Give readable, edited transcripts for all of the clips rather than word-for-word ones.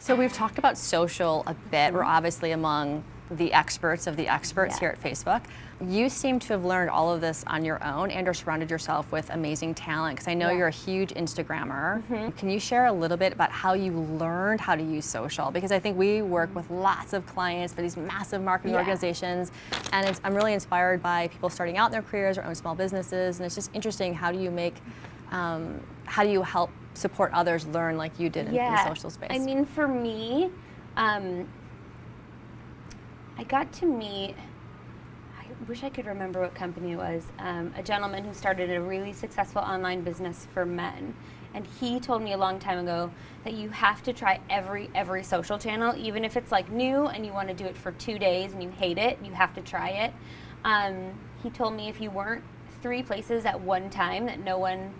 So we've talked about social a bit. We're obviously among the experts of the experts here at Facebook. You seem to have learned all of this on your own and or surrounded yourself with amazing talent, because I know you're a huge Instagrammer. Can you share a little bit about how you learned how to use social? Because I think we work with lots of clients for these massive marketing organizations, and I'm really inspired by people starting out in their careers or own small businesses, and it's just interesting, how do you make, how do you help support others learn like you did in the social space? I mean, for me, I got to meet, I wish I could remember what company it was, a gentleman who started a really successful online business for men. And he told me a long time ago that you have to try every social channel, even if it's like new and you want to do it for 2 days and you hate it, you have to try it. He told me if you weren't 3 places at one time, that no one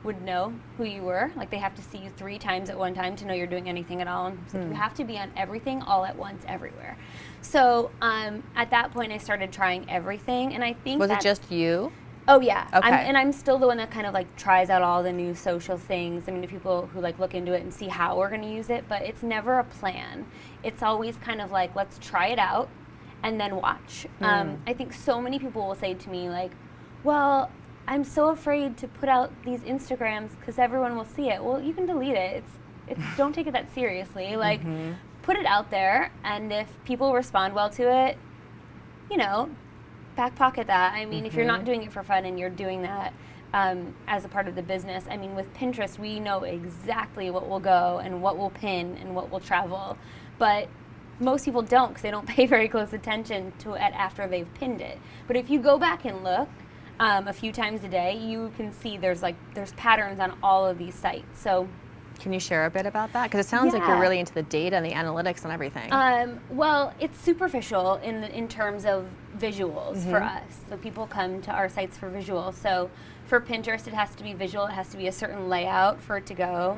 would know who you were. Like, they have to see you 3 times at one time to know you're doing anything at all. And so you have to be on everything all at once everywhere. So at that point I started trying everything, and I think was it just you? Oh yeah. Okay. I'm still the one that kind of like tries out all the new social things. I mean, the people who like look into it and see how we're going to use it, but it's never a plan. It's always kind of like, let's try it out and then watch. I think so many people will say to me like, well, I'm so afraid to put out these Instagrams because everyone will see it. Well, you can delete it. It's don't take it that seriously. Like, put it out there, and if people respond well to it, you know, back pocket that. I mean, if you're not doing it for fun and you're doing that as a part of the business, I mean, with Pinterest, we know exactly what will go and what will pin and what will travel. But most people don't, because they don't pay very close attention to it after they've pinned it. But if you go back and look, a few times a day, you can see there's patterns on all of these sites. So, can you share a bit about that? Because it sounds like you're really into the data and the analytics and everything. Well, it's superficial in terms of visuals for us. So people come to our sites for visuals. So for Pinterest, it has to be visual. It has to be a certain layout for it to go.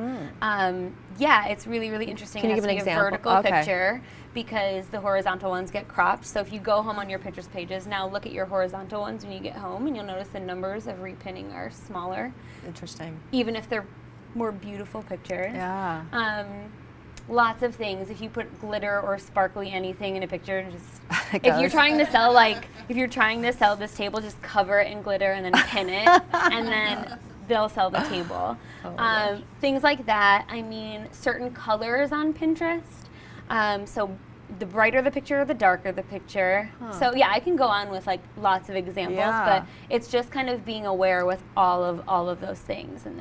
Yeah, it's really, really interesting. Can you it has give an to be example? A vertical picture, because the horizontal ones get cropped. So if you go home on your Pinterest pages, now look at your horizontal ones when you get home, and you'll notice the numbers of repinning are smaller. Interesting. Even if they're more beautiful pictures. Yeah. Lots of things. If you put glitter or sparkly anything in a picture, just if you're trying to sell this table, just cover it in glitter and then pin it, and then they'll sell the table. Things like that. I mean, certain colors on Pinterest. So the brighter the picture, the darker the picture. So yeah, I can go on with like lots of examples, but it's just kind of being aware with all of those things. And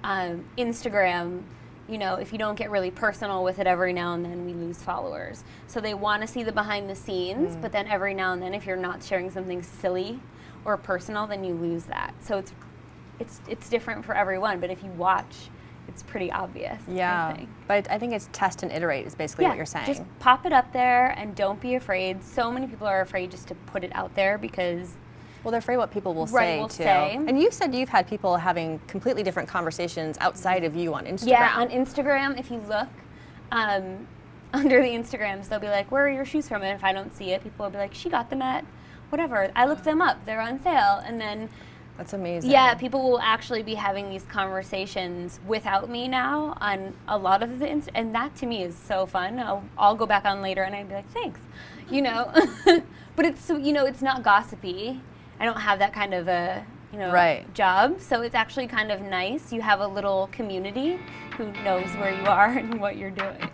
then Instagram, you know, if you don't get really personal with it, every now and then we lose followers. So they want to see the behind the scenes, but then every now and then, if you're not sharing something silly or personal, then you lose that. So it's different for everyone, but if you watch, it's pretty obvious. Yeah, but I think it's test and iterate is basically what you're saying. Just pop it up there and don't be afraid. So many people are afraid just to put it out there because, well, they're afraid what people will say too. And you said you've had people having completely different conversations outside of you on Instagram. Yeah, on Instagram, if you look under the Instagrams, they'll be like, where are your shoes from? And if I don't see it, people will be like, she got them at whatever. I looked them up. They're on sale. And then that's amazing. Yeah, people will actually be having these conversations without me now on a lot of the and that to me is so fun. I'll go back on later and I'd be like, thanks, you know. But it's, you know, it's not gossipy. I don't have that kind of a, you know, job. So it's actually kind of nice. You have a little community who knows where you are and what you're doing.